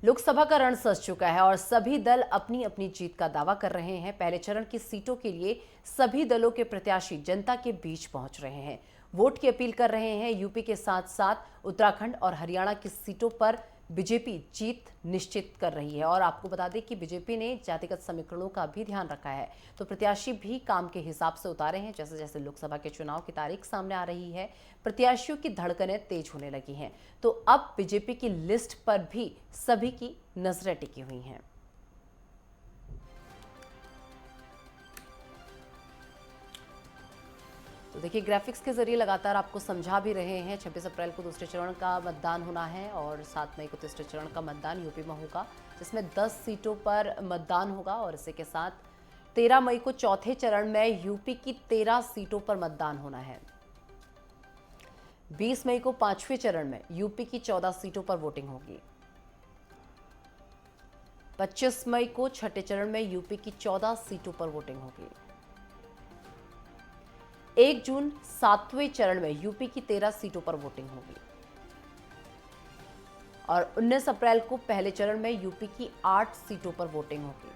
लोकसभा का रण सज चुका है और सभी दल अपनी अपनी जीत का दावा कर रहे हैं। पहले चरण की सीटों के लिए सभी दलों के प्रत्याशी जनता के बीच पहुंच रहे हैं, वोट की अपील कर रहे हैं। यूपी के साथ साथ उत्तराखंड और हरियाणा की सीटों पर बीजेपी जीत निश्चित कर रही है। और आपको बता दें कि बीजेपी ने जातिगत समीकरणों का भी ध्यान रखा है, तो प्रत्याशी भी काम के हिसाब से उतारे हैं। जैसे जैसे लोकसभा के चुनाव की तारीख सामने आ रही है, प्रत्याशियों की धड़कनें तेज होने लगी हैं। तो अब बीजेपी की लिस्ट पर भी सभी की नजरें टिकी हुई हैं। तो देखिए, ग्राफिक्स के जरिए लगातार आपको समझा भी रहे हैं। 26 अप्रैल को दूसरे चरण का मतदान होना है और 7 मई को तीसरे चरण का मतदान यूपी में होगा, जिसमें 10 सीटों पर मतदान होगा। और इसी के साथ 13 मई को चौथे चरण में यूपी की 13 सीटों पर मतदान होना है। 20 मई को पांचवें चरण में यूपी की 14 सीटों पर वोटिंग होगी। 25 मई को छठे चरण में यूपी की 14 सीटों पर वोटिंग होगी। 1 जून 7वें चरण में यूपी की 13 सीटों पर वोटिंग होगी। और 19 अप्रैल को पहले चरण में यूपी की 8 सीटों पर वोटिंग होगी।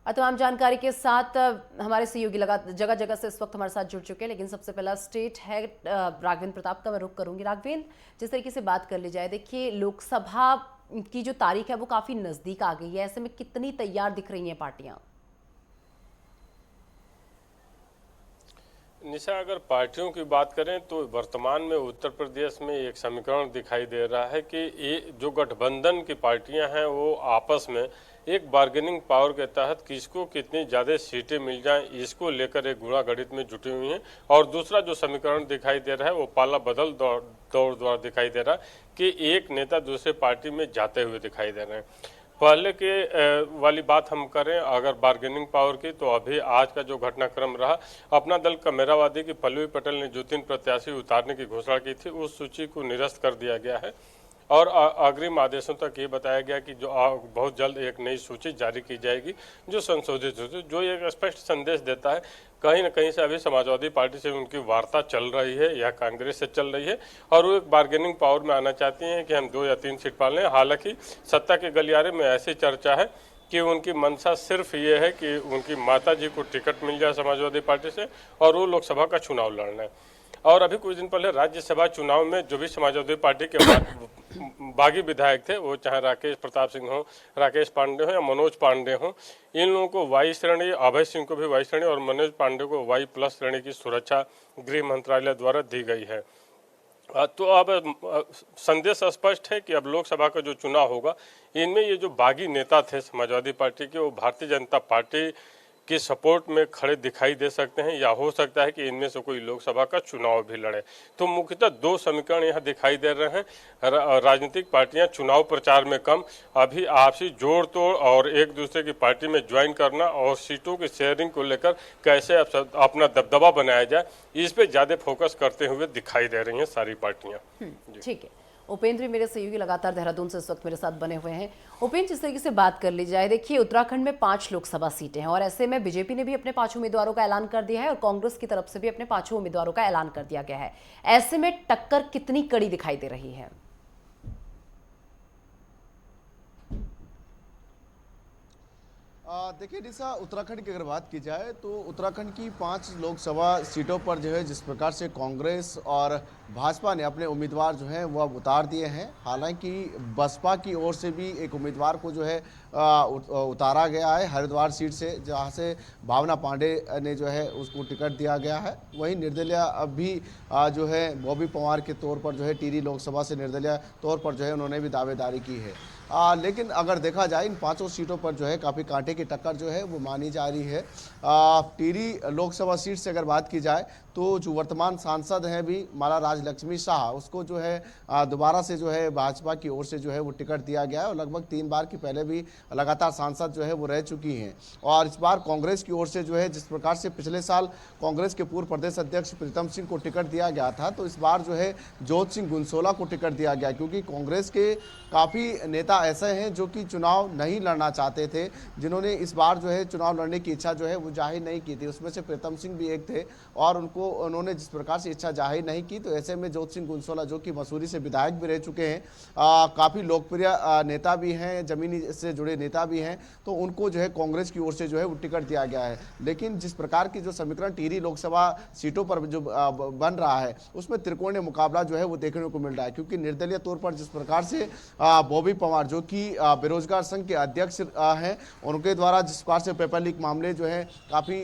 और तमाम जानकारी के साथ हमारे सहयोगी जगह जगह से इस वक्त हमारे साथ जुड़ चुके हैं। लेकिन सबसे पहला स्टेट है राघवेंद्र प्रताप का मैं रुख करूंगी। राघवेंद्र, जिस तरीके से बात कर ली जाए, देखिए लोकसभा की जो तारीख है वो काफी नजदीक आ गई है, ऐसे में कितनी तैयार दिख रही हैं पार्टियां? निशा, अगर पार्टियों की बात करें तो वर्तमान में उत्तर प्रदेश में एक समीकरण दिखाई दे रहा है कि ये जो गठबंधन की पार्टियां हैं वो आपस में एक बार्गेनिंग पावर के तहत किसको कितनी ज़्यादा सीटें मिल जाएं, इसको लेकर एक गुणा गणित में जुटी हुई हैं। और दूसरा जो समीकरण दिखाई दे रहा है वो पाला बदल दौड़ द्वारा दिखाई दे रहा है कि एक नेता दूसरे पार्टी में जाते हुए दिखाई दे रहे हैं। पहले के वाली बात हम करें अगर बार्गेनिंग पावर की, तो अभी आज का जो घटनाक्रम रहा, अपना दल कमेरावादी की पल्लवी पटेल ने जो 3 प्रत्याशी उतारने की घोषणा की थी, उस सूची को निरस्त कर दिया गया है। और अग्रिम आदेशों तक ये बताया गया कि जो बहुत जल्द एक नई सूची जारी की जाएगी जो संशोधित होती है, जो एक स्पष्ट संदेश देता है कहीं न कहीं से अभी समाजवादी पार्टी से उनकी वार्ता चल रही है या कांग्रेस से चल रही है और वो एक बार्गेनिंग पावर में आना चाहती हैं कि हम 2 या 3 सीट पाल लें। हालांकि सत्ता के गलियारे में ऐसी चर्चा है कि उनकी मंशा सिर्फ ये है कि उनकी माता जी को टिकट मिल जाए समाजवादी पार्टी से और वो लोकसभा का चुनाव लड़ना है। और अभी कुछ दिन पहले राज्यसभा चुनाव में जो भी समाजवादी पार्टी के बागी विधायक थे, वो चाहे राकेश प्रताप सिंह हो, राकेश पांडे हो या मनोज पांडे हो, इन लोगों को वाई श्रेणी, अभय सिंह को भी वाई श्रेणी और मनोज पांडे को वाई प्लस श्रेणी की सुरक्षा गृह मंत्रालय द्वारा दी गई है। तो अब संदेश स्पष्ट है कि अब लोकसभा का जो चुनाव होगा, इनमें ये जो बागी नेता थे समाजवादी पार्टी के, वो भारतीय जनता पार्टी के सपोर्ट में खड़े दिखाई दे सकते हैं या हो सकता है कि इनमें से कोई लोकसभा का चुनाव भी लड़े। तो मुख्यतः 2 समीकरण यहाँ दिखाई दे रहे हैं। राजनीतिक पार्टियां चुनाव प्रचार में कम, अभी आपसी जोड़ तोड़ और एक दूसरे की पार्टी में ज्वाइन करना और सीटों की शेयरिंग को लेकर कैसे अपना दबदबा बनाया जाए, इस पे ज्यादा फोकस करते हुए दिखाई दे रही हैं सारी पार्टियां। ठीक है, उपेंद्र मेरे सहयोगी लगातार देहरादून से इस वक्त मेरे साथ बने हुए हैं। उपेंद्र, जिस तरीके से बात कर ली जाए, देखिए उत्तराखंड में 5 लोकसभा सीटें हैं और ऐसे में बीजेपी ने भी अपने 5 उम्मीदवारों का ऐलान कर दिया है और कांग्रेस की तरफ से भी अपने 5 उम्मीदवारों का ऐलान कर दिया गया है। ऐसे में टक्कर कितनी कड़ी दिखाई दे रही है? देखिए निशा, उत्तराखंड की अगर बात की जाए तो उत्तराखंड की 5 लोकसभा सीटों पर जो है जिस प्रकार से कांग्रेस और भाजपा ने अपने उम्मीदवार जो हैं वो अब उतार दिए हैं। हालांकि बसपा की ओर से भी एक उम्मीदवार को जो है उतारा गया है हरिद्वार सीट से, जहां से भावना पांडे ने जो है उसको टिकट दिया गया है। वहीं निर्दलीय अब भी जो है बॉबी पवार के तौर पर जो है टिहरी लोकसभा से निर्दलीय तौर पर जो है उन्होंने भी दावेदारी की है। लेकिन अगर देखा जाए इन 5 सीटों पर जो है काफ़ी कांटे की टक्कर जो है वो मानी जा रही है। टिहरी लोकसभा सीट से अगर बात की जाए तो जो वर्तमान सांसद हैं भी माला राजलक्ष्मी शाह, उसको जो है दोबारा से जो है भाजपा की ओर से जो है वो टिकट दिया गया है और लगभग 3 बार की पहले भी लगातार सांसद जो है वो रह चुकी हैं। और इस बार कांग्रेस की ओर से जो है जिस प्रकार से पिछले साल कांग्रेस के पूर्व प्रदेश अध्यक्ष प्रीतम सिंह को टिकट दिया गया था, तो इस बार जो है जोत सिंह गुनसोला को टिकट दिया गया, क्योंकि कांग्रेस के काफ़ी नेता ऐसे हैं जो कि चुनाव नहीं लड़ना चाहते थे, जिन्होंने इस बार जो है चुनाव लड़ने की इच्छा जो है वो जाहिर नहीं की थी। उसमें से प्रीतम सिंह भी एक थे और उन्होंने जिस प्रकार से इच्छा जाहिर नहीं की, तो ऐसे में जोत सिंह गुनसोला जो कि मसूरी से विधायक भी रह चुके हैं, काफ़ी लोकप्रिय नेता भी हैं, जमीनी से जुड़े नेता भी हैं, तो उनको जो है कांग्रेस की ओर से जो है वो टिकट दिया गया है। लेकिन जिस प्रकार की जो समीकरण टिहरी लोकसभा सीटों पर जो बन रहा है, उसमें त्रिकोणीय मुकाबला जो है वो देखने को मिल रहा है, क्योंकि निर्दलीय तौर पर जिस प्रकार से बॉबी पवार जो कि बेरोजगार संघ के अध्यक्ष हैं, उनके द्वारा जिस प्रकार से पेपर लीक मामले जो है काफ़ी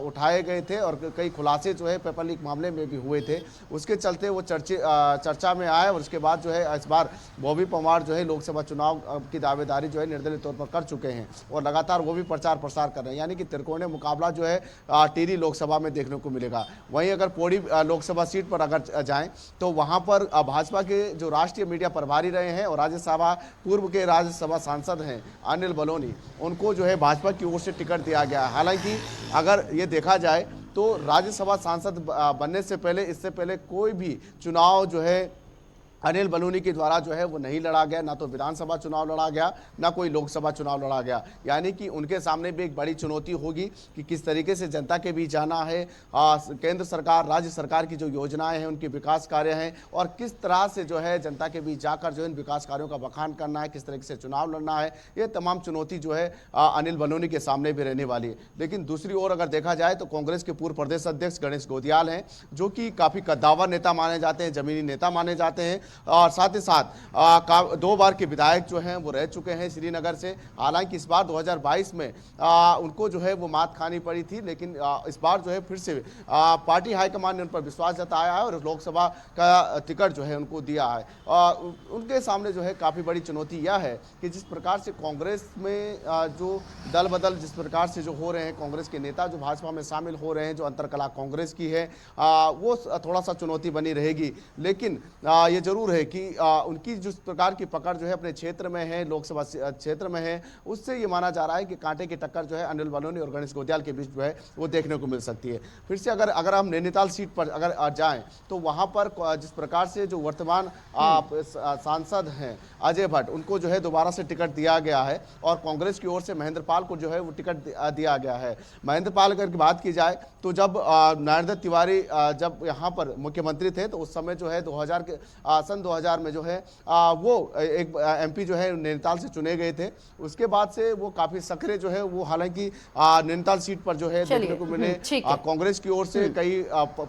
उठाए गए थे और कई खुलासे जो है पेपर लीक मामले में भी हुए थे, उसके चलते वो चर्चा में आए। और उसके बाद जो है इस बार बॉबी पवार जो है लोकसभा चुनाव की दावेदारी जो है निर्दलीय तौर पर कर चुके हैं और लगातार वो भी प्रचार प्रसार कर रहे हैं, यानी कि त्रिकोणीय मुकाबला जो है टिहरी लोकसभा में देखने को मिलेगा। वहीं अगर पौड़ी लोकसभा सीट पर अगर जाएं तो वहां पर भाजपा के जो राष्ट्रीय मीडिया प्रभारी रहे हैं और राज्यसभा पूर्व के राज्यसभा सांसद हैं अनिल बलूनी, उनको जो है भाजपा की ओर से टिकट दिया गया। हालांकि अगर ये देखा जाए तो राज्यसभा सांसद बनने से पहले, इससे पहले कोई भी चुनाव जो है अनिल बलूनी के द्वारा जो है वो नहीं लड़ा गया, ना तो विधानसभा चुनाव लड़ा गया, ना कोई लोकसभा चुनाव लड़ा गया। यानी कि उनके सामने भी एक बड़ी चुनौती होगी कि किस तरीके से जनता के बीच जाना है, केंद्र सरकार राज्य सरकार की जो योजनाएं हैं, उनके विकास कार्य हैं, और किस तरह से जो है जनता के बीच जाकर जो इन विकास कार्यों का बखान करना है, किस तरीके से चुनाव लड़ना है, ये तमाम चुनौती जो है अनिल बलूनी के सामने भी रहने वाली है। लेकिन दूसरी ओर अगर देखा जाए तो कांग्रेस के पूर्व प्रदेश अध्यक्ष गणेश गोदियाल हैं, जो कि काफ़ी कद्दावर नेता माने जाते हैं, जमीनी नेता माने जाते हैं, और साथ ही साथ 2 बार के विधायक जो हैं वो रह चुके हैं श्रीनगर से। हालांकि इस बार 2022 में उनको जो है वो मात खानी पड़ी थी, लेकिन इस बार जो है फिर से पार्टी हाईकमान ने उन पर विश्वास जताया है और लोकसभा का टिकट जो है उनको दिया है। उनके सामने जो है काफ़ी बड़ी चुनौती यह है कि जिस प्रकार से कांग्रेस में जो दल बदल जिस प्रकार से जो हो रहे हैं, कांग्रेस के नेता जो भाजपा में शामिल हो रहे हैं, जो अंतरकला कांग्रेस की है, वो थोड़ा सा चुनौती बनी रहेगी। लेकिन ये जरूर है कि उनकी जिस प्रकार की पकड़ जो है अपने क्षेत्र में है, लोकसभा क्षेत्र में है, उससे ये माना जा रहा है कि कांटे की टक्कर जो है अनिल बलूनी और गणेश गोदियाल के बीच जो है वो देखने को मिल सकती है। फिर से अगर हम नैनीताल सीट पर अगर जाएं तो वहां पर जिस प्रकार से जो वर्तमान सांसद हैं अजय भट्ट, उनको जो है दोबारा से टिकट दिया गया है और कांग्रेस की ओर से महेंद्र पाल को जो है वो टिकट दिया गया है। महेंद्र पाल अगर की बात की जाए तो जब नरेंद्र तिवारी जब यहाँ पर मुख्यमंत्री थे तो उस समय जो है सन 2000 में जो है वो एक एमपी जो है नैनीताल से चुने गए थे। उसके बाद से वो काफी सक्रिय जो है वो, हालांकि नैनीताल सीट पर जो है देखने को मिले कांग्रेस की ओर से कई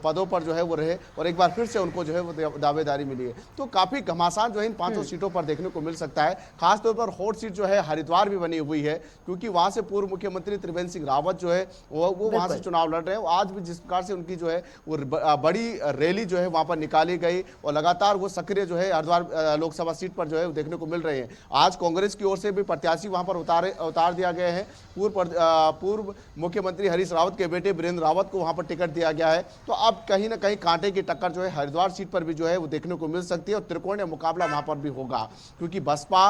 पदों पर जो है वो रहे और एक बार फिर से उनको जो है वो दावेदारी मिली है। तो काफी घमासान जो है इन 5 सीटों पर देखने को मिल सकता है। खासतौर पर हॉट सीट जो है हरिद्वार भी बनी हुई है, क्योंकि वहां से पूर्व मुख्यमंत्री त्रिवेंद्र सिंह रावत जो है वो वहां से चुनाव लड़ रहे हैं। आज भी जिस प्रकार से उनकी जो है वो बड़ी रैली जो है वहां पर निकाली गई और लगातार वो सक्रिय जो है हरिद्वार लोकसभा सीट पर जो है देखने को मिल रहे हैं। आज कांग्रेस की ओर से भी प्रत्याशी वहां पर उतार दिया गया है। पूर्व मुख्यमंत्री हरीश रावत के बेटे वीरेंद्र रावत को वहां पर टिकट दिया गया है। तो अब कहीं ना कहीं कांटे की टक्कर जो है हरिद्वार सीट पर भी जो है वो देखने को मिल सकती है और त्रिकोणीय मुकाबला वहां पर भी होगा, क्योंकि बसपा,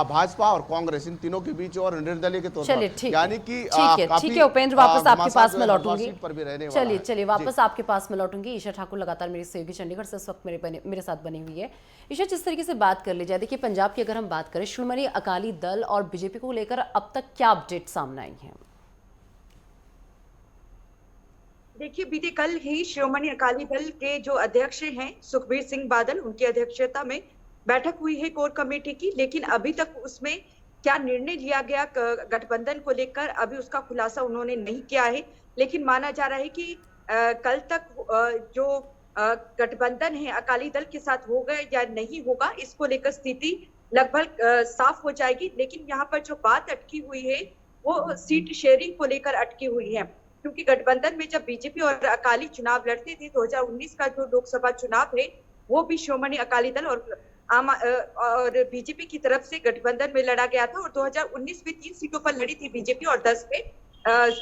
भाजपा और कांग्रेस इन तीनों के बीच और निर्दलीय के तौर पर, यानी कि ठीक है उपेंद्र, वापस आपके पास में लौटूंगी। चलिए वापस आपके पास में लौटूंगी। ईशा ठाकुर लगातार मेरी सहयोगी चंडीगढ़ से इस वक्त मेरे साथ बनी हुई है। ईशा, जिस तरीके से बात कर ली जाए, देखिए पंजाब की अगर हम बात करें, श्रोमणी अकाली दल और बीजेपी को लेकर अब तक क्या अपडेट सामने आई है? देखिए, बीते कल ही श्रोमणी अकाली दल के जो अध्यक्ष हैं सुखबीर सिंह बादल, उनकी अध्यक्षता में बैठक हुई है कोर कमेटी की, लेकिन अभी तक उसमें क्या निर्णय लिया गया गठबंधन को लेकर अभी उसका खुलासा उन्होंने नहीं किया है। लेकिन माना जा रहा है कि कल तक जो गठबंधन है अकाली दल के साथ होगा या नहीं होगा, इसको लेकर स्थिति लगभग साफ हो जाएगी। लेकिन यहाँ पर जो बात अटकी हुई है वो सीट शेयरिंग को लेकर अटकी हुई है, क्योंकि गठबंधन में जब बीजेपी और अकाली चुनाव लड़ते थे 2019 का जो लोकसभा चुनाव है वो भी श्रोमणी अकाली दल और बीजेपी की तरफ से गठबंधन में लड़ा गया था और 2019 में 3 सीटों पर लड़ी थी बीजेपी और 10 पे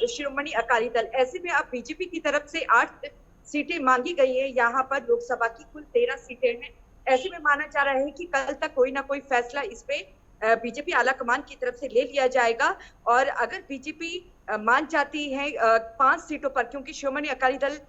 श्रोमणी अकाली दल। ऐसे में अब बीजेपी की तरफ से 8 सीटें मांगी गई है, यहाँ पर लोकसभा की कुल 13 सीटें हैं। ऐसे में माना जा रहा है कि कल तक कोई ना कोई फैसला इस पे बीजेपी आला कमान की तरफ से ले लिया जाएगा। और अगर बीजेपी मान जाती है 5 सीटों पर, क्योंकि शिरोमणि अकाली दल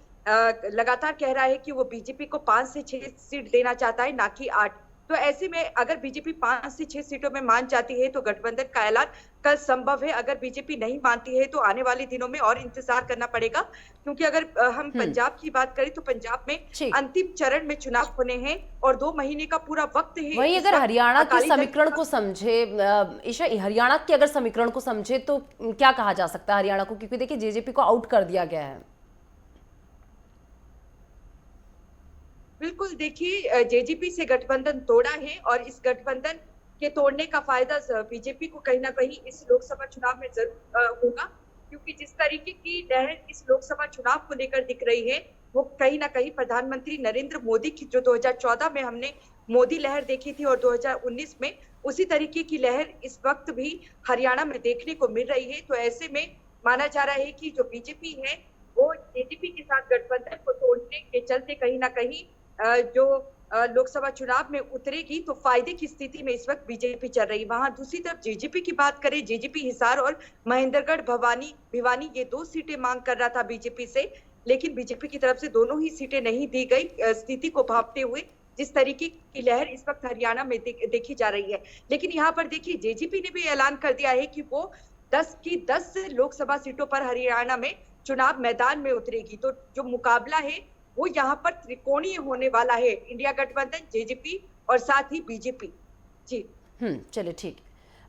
लगातार कह रहा है कि वो बीजेपी को 5 से 6 सीट देना चाहता है, ना कि 8। तो ऐसे में अगर बीजेपी 5 से 6 सीटों में मान जाती है तो गठबंधन का ऐलान कल संभव है। अगर बीजेपी नहीं मानती है तो आने वाले दिनों में और इंतजार करना पड़ेगा, क्योंकि अगर हम पंजाब की बात करें तो पंजाब में ठीक। अंतिम चरण में चुनाव होने हैं और 2 महीने का पूरा वक्त है। वही इस अगर वक्त हरियाणा के अकाली दल समीकरण को समझे ईशा, हरियाणा के अगर समीकरण को समझे तो क्या कहा जा सकता है हरियाणा को, क्योंकि देखिए जेजेपी को आउट कर दिया गया है। बिल्कुल, देखिए जेजेपी से गठबंधन तोड़ा है और इस गठबंधन के तोड़ने का फायदा बीजेपी को कहीं ना कहीं इस लोकसभा चुनाव में जरूर होगा, क्योंकि जिस तरीके की लहर इस लोकसभा चुनाव को लेकर दिख रही है वो कहीं ना कहीं प्रधानमंत्री नरेंद्र मोदी की, जो 2014 में हमने मोदी लहर देखी थी और 2019 में उसी तरीके की लहर इस वक्त भी हरियाणा में देखने को मिल रही है। तो ऐसे में माना जा रहा है कि जो बीजेपी है वो जेजेपी के साथ गठबंधन को तोड़ने के चलते कहीं ना कहीं जो लोकसभा चुनाव में उतरेगी तो फायदे की स्थिति में इस वक्त बीजेपी चल रही। वहां दूसरी तरफ जेजेपी की बात करें, जेजेपी हिसार और महेंद्रगढ़ भिवानी ये 2 सीटें मांग कर रहा था बीजेपी से, लेकिन बीजेपी की तरफ से दोनों ही सीटें नहीं दी गई। स्थिति को भांपते हुए जिस तरीके की लहर इस वक्त हरियाणा में देखी जा रही है, लेकिन यहाँ पर देखिए जेजेपी ने भी ऐलान कर दिया है कि वो 10 की 10 लोकसभा सीटों पर हरियाणा में चुनाव मैदान में उतरेगी। तो जो मुकाबला है वो यहाँ पर त्रिकोणीय होने वाला है, इंडिया गठबंधन, जेजेपी और साथ ही बीजेपी। जी चलिए ठीक।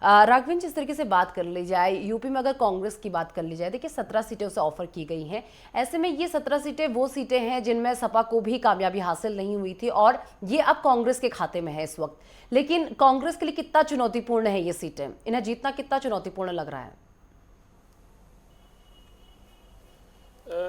राघवेंद्र, जिस तरीके से बात कर ली जाए, यूपी में अगर कांग्रेस की बात कर ली जाए, देखिए 17 सीटें उसे ऑफर की गई हैं। ऐसे में ये 17 सीटें वो सीटें हैं जिनमें सपा को भी कामयाबी हासिल नहीं हुई थी और ये अब कांग्रेस के खाते में है इस वक्त। लेकिन कांग्रेस के लिए कितना चुनौतीपूर्ण है ये सीटें, इन्हें जीतना कितना चुनौतीपूर्ण लग रहा है?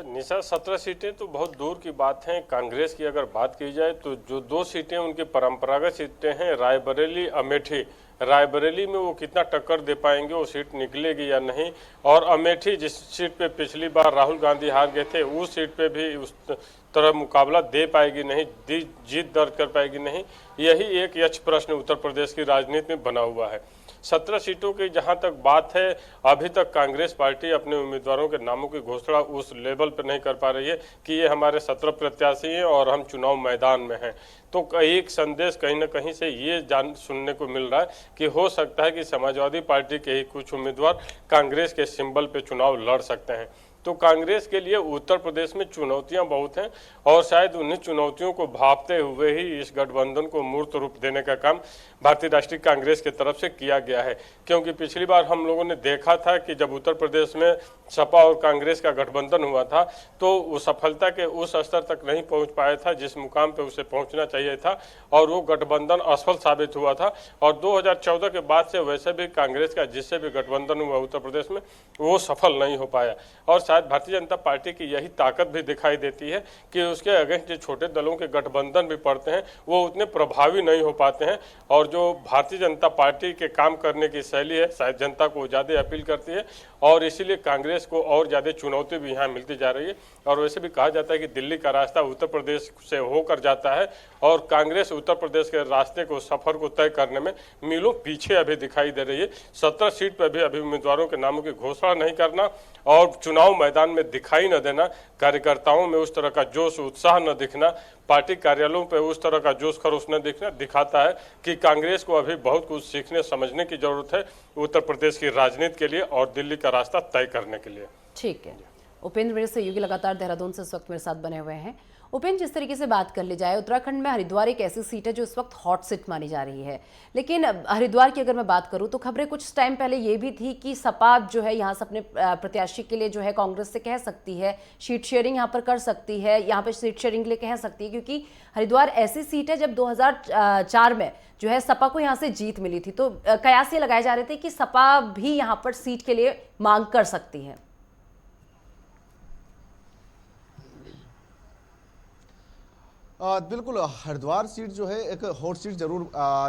निशा, 17 सीटें तो बहुत दूर की बात हैं। कांग्रेस की अगर बात की जाए तो जो 2 सीटें उनकी परंपरागत सीटें हैं, रायबरेली, अमेठी, रायबरेली में वो कितना टक्कर दे पाएंगे, वो सीट निकलेगी या नहीं। और अमेठी, जिस सीट पे पिछली बार राहुल गांधी हार गए थे, उस सीट पे भी उस तरह मुकाबला दे पाएगी नहीं, जीत दर्ज कर पाएगी नहीं, यही एक यक्ष प्रश्न उत्तर प्रदेश की राजनीति में बना हुआ है। 17 सीटों की जहां तक बात है, अभी तक कांग्रेस पार्टी अपने उम्मीदवारों के नामों की घोषणा उस लेवल पर नहीं कर पा रही है कि ये हमारे 17 प्रत्याशी हैं और हम चुनाव मैदान में हैं। तो एक संदेश कहीं ना कहीं से ये सुनने को मिल रहा है कि हो सकता है कि समाजवादी पार्टी के ही कुछ उम्मीदवार कांग्रेस के सिंबल पे चुनाव लड़ सकते हैं। तो कांग्रेस के लिए उत्तर प्रदेश में चुनौतियां बहुत हैं और शायद उन्हीं चुनौतियों को भांपते हुए ही इस गठबंधन को मूर्त रूप देने का काम भारतीय राष्ट्रीय कांग्रेस की तरफ से किया गया है। क्योंकि पिछली बार हम लोगों ने देखा था कि जब उत्तर प्रदेश में सपा और कांग्रेस का गठबंधन हुआ था तो वो सफलता के उस स्तर तक नहीं पहुंच पाया था जिस मुकाम पे उसे पहुंचना चाहिए था और वो गठबंधन असफल साबित हुआ था। और 2014 के बाद से वैसे भी कांग्रेस का जिससे भी गठबंधन हुआ उत्तर प्रदेश में वो सफल नहीं हो पाया। और शायद भारतीय जनता पार्टी की यही ताकत भी दिखाई देती है कि उसके अगेंस्ट जो छोटे दलों के गठबंधन भी पड़ते हैं वो उतने प्रभावी नहीं हो पाते हैं। और जो भारतीय जनता पार्टी के काम करने की शैली है शायद जनता को ज़्यादा अपील करती है और इसीलिए कांग्रेस को और ज़्यादा चुनौती भी यहाँ मिलती जा रही है। और वैसे भी कहा जाता है कि दिल्ली का रास्ता उत्तर प्रदेश से होकर जाता है और कांग्रेस उत्तर प्रदेश के रास्ते को, सफर को तय करने में मीलों पीछे अभी दिखाई दे रही है। 17 सीट पर भी अभी उम्मीदवारों के नामों की घोषणा नहीं करना और चुनाव मैदान में दिखाई न देना, कार्यकर्ताओं में उस तरह का जोश उत्साह न दिखना, पार्टी कार्यालयों पर उस तरह का जोश खरोश न दिखना दिखाता है कि कांग्रेस को अभी बहुत कुछ सीखने समझने की जरूरत है उत्तर प्रदेश की राजनीति के लिए और दिल्ली का रास्ता तय करने के लिए। ठीक है। उपेंद्र मेरे सहयोगी लगातार देहरादून से इस वक्त मेरे साथ बने हुए हैं। उपेंद्र, जिस तरीके से बात कर ली जाए, उत्तराखंड में हरिद्वार एक ऐसी सीट है जो इस वक्त हॉट सीट मानी जा रही है, लेकिन हरिद्वार की अगर मैं बात करूं तो खबरें कुछ टाइम पहले ये भी थी कि सपा जो है यहाँ से अपने प्रत्याशी के लिए जो है कांग्रेस से कह सकती है, सीट शेयरिंग यहाँ पर कर सकती है, यहाँ पर सीट शेयरिंग के लिए कह सकती है, क्योंकि हरिद्वार ऐसी सीट है जब 2004 में जो है सपा को यहाँ से जीत मिली थी। तो कयास ये लगाए जा रहे थे कि सपा भी यहाँ पर सीट के लिए मांग कर सकती है। बिल्कुल, हरिद्वार सीट जो है एक हॉट सीट जरूर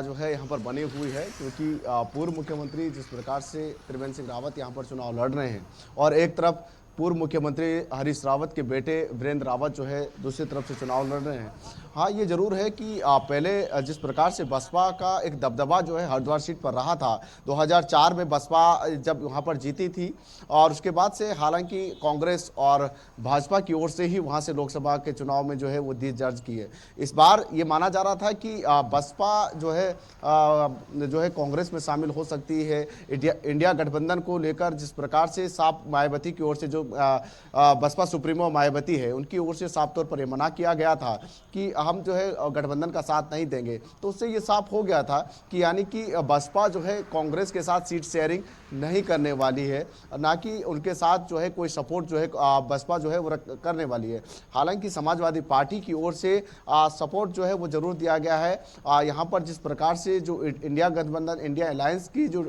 जो है यहाँ पर बनी हुई है, क्योंकि पूर्व मुख्यमंत्री जिस प्रकार से त्रिवेंद्र सिंह रावत यहाँ पर चुनाव लड़ रहे हैं और एक तरफ पूर्व मुख्यमंत्री हरीश रावत के बेटे वीरेंद्र रावत जो है दूसरी तरफ से चुनाव लड़ रहे हैं हाँ, ये ज़रूर है कि पहले जिस प्रकार से बसपा का एक दबदबा जो है हरिद्वार सीट पर रहा था, 2004 में बसपा जब वहाँ पर जीती थी और उसके बाद से हालांकि कांग्रेस और भाजपा की ओर से ही वहाँ से लोकसभा के चुनाव में जो है वो जीत दर्ज की है। इस बार ये माना जा रहा था कि बसपा जो है कांग्रेस में शामिल हो सकती है। इंडिया गठबंधन को लेकर जिस प्रकार से साफ मायावती की ओर से जो बसपा सुप्रीमो मायावती है, उनकी ओर से साफ तौर पर यह मना किया गया था कि हम जो है गठबंधन का साथ नहीं देंगे, तो उससे ये साफ हो गया था कि यानी कि बसपा जो है कांग्रेस के साथ सीट शेयरिंग नहीं करने वाली है, ना कि उनके साथ जो है कोई सपोर्ट जो है बसपा जो है वो करने वाली है। हालांकि समाजवादी पार्टी की ओर से सपोर्ट जो है वो जरूर दिया गया है। यहाँ पर जिस प्रकार से जो इंडिया गठबंधन, इंडिया अलायंस की जो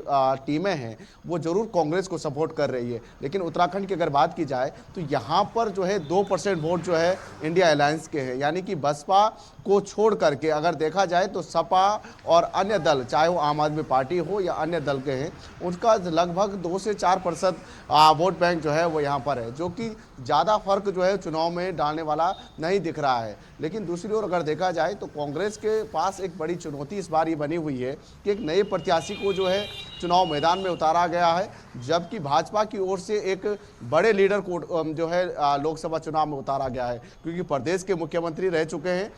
टीमें हैं वो जरूर कांग्रेस को सपोर्ट कर रही है, लेकिन उत्तराखंड की अगर बात की जाए तो यहाँ पर जो है 2% वोट जो है इंडिया अलायंस के हैं, यानी कि बसपा को छोड़ करके अगर देखा जाए तो सपा और अन्य दल, चाहे वो आम आदमी पार्टी हो या अन्य दल के हैं, उनका लगभग 2 से 4% वोट बैंक जो है वो यहाँ पर है, जो कि ज़्यादा फर्क जो है चुनाव में डालने वाला नहीं दिख रहा है। लेकिन दूसरी ओर अगर देखा जाए तो कांग्रेस के पास एक बड़ी चुनौती इस बार ये बनी हुई है कि एक नए प्रत्याशी को जो है चुनाव मैदान में उतारा गया है, जबकि भाजपा की ओर से एक बड़े लीडर को जो है लोकसभा चुनाव में उतारा गया है, क्योंकि प्रदेश के मुख्यमंत्री रह चुके हैं,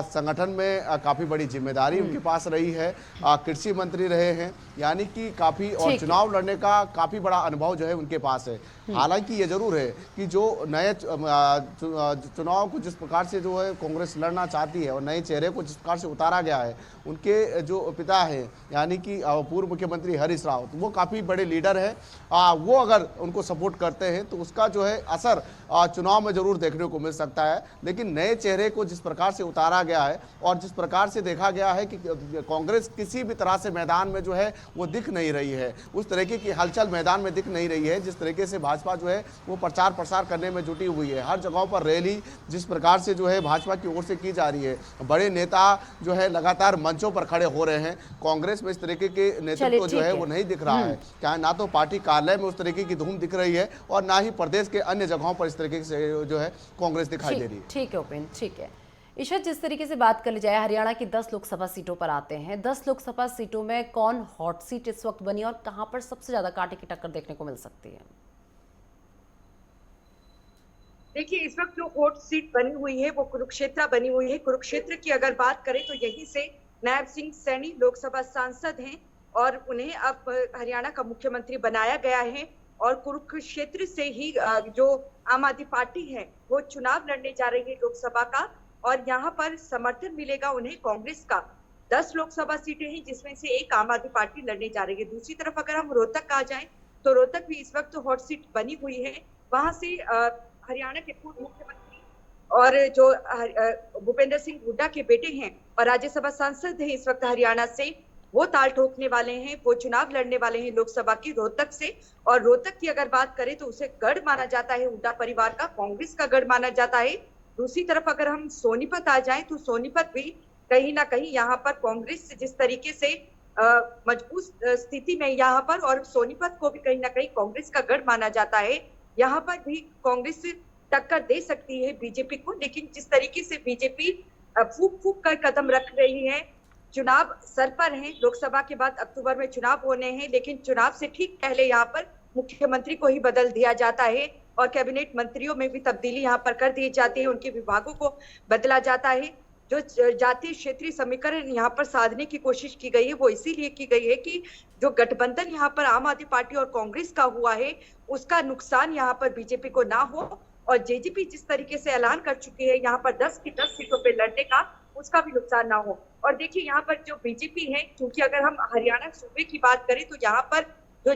संगठन में काफ़ी बड़ी जिम्मेदारी उनके पास रही है, कृषि मंत्री रहे हैं, यानी कि काफ़ी और चुनाव लड़ने का काफ़ी बड़ा अनुभव जो है उनके पास है। हालांकि ये जरूर है कि जो नए चुनाव को जिस प्रकार से जो है कांग्रेस लड़ना चाहती है और नए चेहरे को जिस प्रकार से उतारा गया है, उनके जो पिता हैं यानी कि पूर्व मुख्यमंत्री हरीश रावत, वो काफ़ी बड़े लीडर हैं, वो अगर उनको सपोर्ट करते हैं तो उसका जो है असर चुनाव में जरूर देखने को मिल सकता है। लेकिन नए चेहरे को जिस प्रकार से उतारा गया है और जिस प्रकार से देखा गया है कि कांग्रेस किसी भी तरह से मैदान में जो है वो दिख नहीं रही है, उस तरीके की हलचल मैदान में दिख नहीं रही है जिस तरीके से भाजपा जो है वो प्रचार प्रसार करने में जुटी हुई है। हर जगहों पर रैली जिस प्रकार से जो है भाजपा की ओर से की जा रही है, बड़े नेता जो है लगातार मंचों पर खड़े हो रहे हैं, कांग्रेस में इस तरीके के नेतृत्व जो है वो नहीं दिख रहा है। क्या ना तो पार्टी कार्यालय में उस तरीके की धूम दिख रही है और ना ही प्रदेश के अन्य जगहों पर इस तरीके से जो है कांग्रेस दिखाई दे रही है। ठीक है उपेंद्र, ठीक है। ईशा, जिस तरीके से बात कर ली जाए, हरियाणा की 10 लोकसभा सीटों पर आते हैं, 10 लोकसभा सीटों में कौन हॉट सीट इस वक्त बनी और कहां पर सबसे ज्यादा कांटे की टक्कर देखने को मिल सकती है? देखिए, इस वक्त जो हॉट सीट बनी हुई है वो कुरुक्षेत्र बनी हुई है। कुरुक्षेत्र की अगर बात करें तो यहीं से नायब सिंह सैनी लोकसभा सांसद हैं और उन्हें अब हरियाणा का मुख्यमंत्री बनाया गया है। और कुरुक्षेत्र से ही जो आम आदमी पार्टी है वो चुनाव लड़ने जा रही है लोकसभा का, और यहाँ पर समर्थन मिलेगा उन्हें कांग्रेस का। 10 लोकसभा सीटें हैं जिसमें से एक आम आदमी पार्टी लड़ने जा रही है। दूसरी तरफ अगर हम रोहतक आ जाएं तो रोहतक भी इस वक्त हॉट सीट बनी हुई है। वहां से हरियाणा के पूर्व मुख्यमंत्री और जो भूपेंद्र सिंह हुड्डा के बेटे हैं और राज्यसभा सांसद हैं इस वक्त हरियाणा से, वो ताल ठोकने वाले हैं, वो चुनाव लड़ने वाले हैं लोकसभा की रोहतक से। और रोहतक की अगर बात करें तो उसे गढ़ माना जाता है हुड्डा परिवार का, कांग्रेस का गढ़ माना जाता है। दूसरी तरफ अगर हम सोनीपत आ जाएं तो सोनीपत भी कहीं ना कहीं यहाँ पर कांग्रेस जिस तरीके से मजबूत स्थिति में यहाँ पर, और सोनीपत को भी कहीं ना कहीं कांग्रेस का गढ़ माना जाता है। यहाँ पर भी कांग्रेस टक्कर दे सकती है बीजेपी को, लेकिन जिस तरीके से बीजेपी फूक फूक कर कदम रख रही है, चुनाव सर पर है, लोकसभा के बाद अक्टूबर में चुनाव होने हैं, लेकिन चुनाव से ठीक पहले यहाँ पर मुख्यमंत्री को ही बदल दिया जाता है और कैबिनेट मंत्रियों में भी तब्दीली यहाँ पर कर दी जाती है, उनके विभागों को बदला जाता है। जो जातीय क्षेत्रीय समीकरण यहाँ पर साधने की कोशिश की गई है वो इसीलिए की गई है कि जो गठबंधन यहाँ पर आम आदमी पार्टी और कांग्रेस का हुआ है उसका नुकसान यहाँ पर बीजेपी को ना हो, और जेजेपी जिस तरीके से ऐलान कर चुकी है यहाँ पर 10 की 10 सीटों पे लड़ने का, उसका भी नुकसान ना हो। और देखिए यहाँ पर जो बीजेपी है, क्योंकि अगर हम हरियाणा सूबे की बात करें तो यहाँ पर जो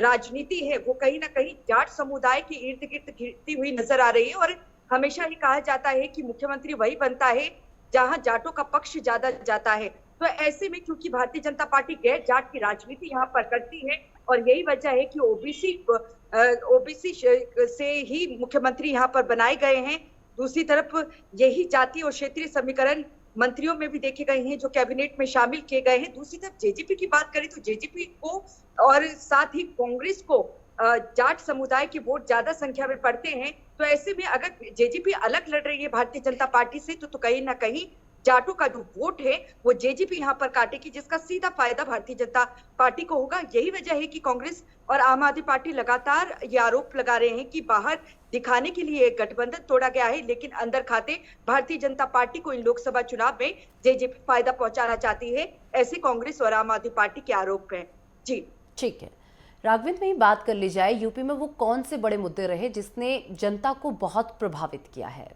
राजनीति है वो कहीं ना कहीं जाट समुदाय के इर्द गिर्द घिरती हुई नजर आ रही है। और हमेशा ही कहा जाता है कि मुख्यमंत्री वही बनता है जहां जाटों का पक्ष ज्यादा जाता है। तो ऐसे में क्योंकि भारतीय जनता पार्टी गैर जाट की राजनीति यहाँ पर करती है और यही वजह है कि ओबीसी से ही मुख्यमंत्री यहाँ पर बनाए गए हैं। दूसरी तरफ यही जातीय और क्षेत्रीय समीकरण मंत्रियों में भी देखे गए हैं जो कैबिनेट में शामिल किए गए हैं। दूसरी तरफ जेजेपी की बात करें तो जेजेपी को और साथ ही कांग्रेस को जाट समुदाय के वोट ज्यादा संख्या में पड़ते हैं, तो ऐसे में अगर जेजेपी अलग लड़ रही है भारतीय जनता पार्टी से, तो कहीं ना कहीं जाटों का जो वोट है वो जेजेपी यहाँ पर काटेगी, जिसका सीधा फायदा भारतीय जनता पार्टी को होगा। यही वजह है कि कांग्रेस और आम आदमी पार्टी लगातार ये आरोप लगा रहे हैं कि बाहर दिखाने के लिए गठबंधन तोड़ा गया है, लेकिन अंदर खाते भारतीय जनता पार्टी को इन लोकसभा चुनाव में जेजेपी फायदा पहुंचाना चाहती है, ऐसे कांग्रेस और आम आदमी पार्टी के आरोप हैं। जी ठीक है, राघवेंद्र में ही बात कर ली जाए, यूपी में वो कौन से बड़े मुद्दे रहे जिसने जनता को बहुत प्रभावित किया है?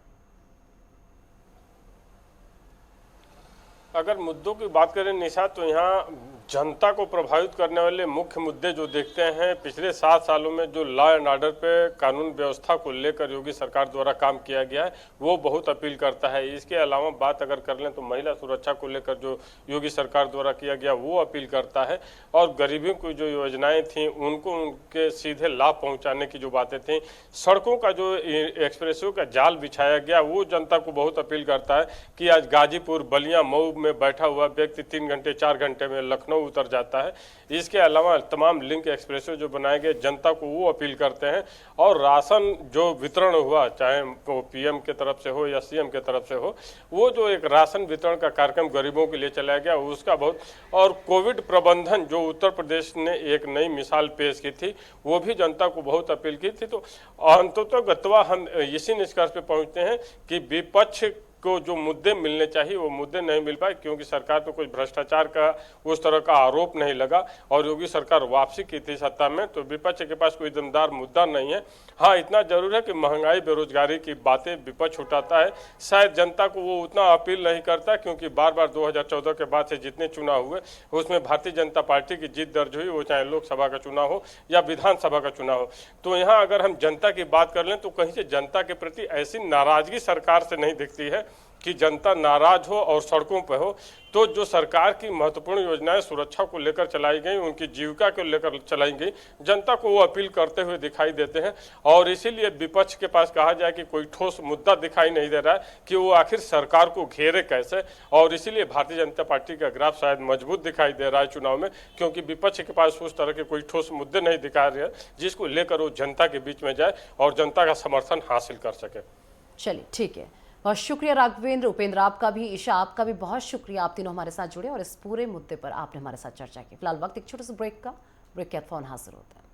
अगर मुद्दों की बात करें निशा, तो यहाँ जनता को प्रभावित करने वाले मुख्य मुद्दे जो देखते हैं, पिछले 7 सालों में जो लॉ एंड ऑर्डर पे कानून व्यवस्था को लेकर योगी सरकार द्वारा काम किया गया है वो बहुत अपील करता है। इसके अलावा बात अगर कर लें तो महिला सुरक्षा को लेकर जो योगी सरकार द्वारा किया गया वो अपील करता है, और गरीबों की जो योजनाएं थी उनको उनके सीधे लाभ पहुँचाने की जो बातें थी, सड़कों का जो एक्सप्रेसवे का जाल बिछाया गया वो जनता को बहुत अपील करता है कि आज गाजीपुर, बलिया, मऊ में बैठा हुआ व्यक्ति 3 घंटे 4 घंटे में लखनऊ उतर जाता है। इसके अलावा तमाम लिंक एक्सप्रेसवे जो बनाए गए जनता को वो अपील करते हैं, और राशन जो वितरण हुआ, चाहे वो पीएम के तरफ से हो या सीएम के तरफ से हो, वो जो एक राशन वितरण का कार्यक्रम गरीबों के लिए चलाया गया उसका बहुत, और कोविड प्रबंधन जो उत्तर प्रदेश ने एक नई मिसाल पेश की थी वो भी जनता को बहुत अपील की थी। तो अंततोगत्वा हम इसी निष्कर्ष पे पहुंचते हैं कि विपक्ष को जो मुद्दे मिलने चाहिए वो मुद्दे नहीं मिल पाए, क्योंकि सरकार पे कुछ भ्रष्टाचार का उस तरह का आरोप नहीं लगा, और योगी सरकार वापसी की थी सत्ता में, तो विपक्ष के पास कोई दमदार मुद्दा नहीं है। हाँ, इतना जरूर है कि महंगाई, बेरोजगारी की बातें विपक्ष उठाता है, शायद जनता को वो उतना अपील नहीं करता, क्योंकि बार बार 2014 के बाद से जितने चुनाव हुए उसमें भारतीय जनता पार्टी की जीत दर्ज हुई, वो चाहे लोकसभा का चुनाव हो या विधानसभा का चुनाव हो। तो यहाँ अगर हम जनता की बात कर लें तो कहीं से जनता के प्रति ऐसी नाराजगी सरकार से नहीं दिखती है कि जनता नाराज हो और सड़कों पर हो। तो जो सरकार की महत्वपूर्ण योजनाएं सुरक्षा को लेकर चलाई गई, उनकी जीविका को लेकर चलाई गई, जनता को वो अपील करते हुए दिखाई देते हैं, और इसीलिए विपक्ष के पास कहा जाए कि कोई ठोस मुद्दा दिखाई नहीं दे रहा है कि वो आखिर सरकार को घेरे कैसे, और इसीलिए भारतीय जनता पार्टी का ग्राफ शायद मजबूत दिखाई दे रहा है चुनाव में, क्योंकि विपक्ष के पास उस तरह के कोई ठोस मुद्दे नहीं दिखा रहे हैं जिसको लेकर वो जनता के बीच में जाए और जनता का समर्थन हासिल कर सके। चलिए ठीक है, बहुत शुक्रिया राघवेंद्र, उपेंद्र आपका भी, ईशा आपका भी बहुत शुक्रिया, आप तीनों हमारे साथ जुड़े और इस पूरे मुद्दे पर आपने हमारे साथ चर्चा की। फिलहाल वक्त एक छोटे से ब्रेक का, ब्रेक के बाद फोन हाजिर होता है।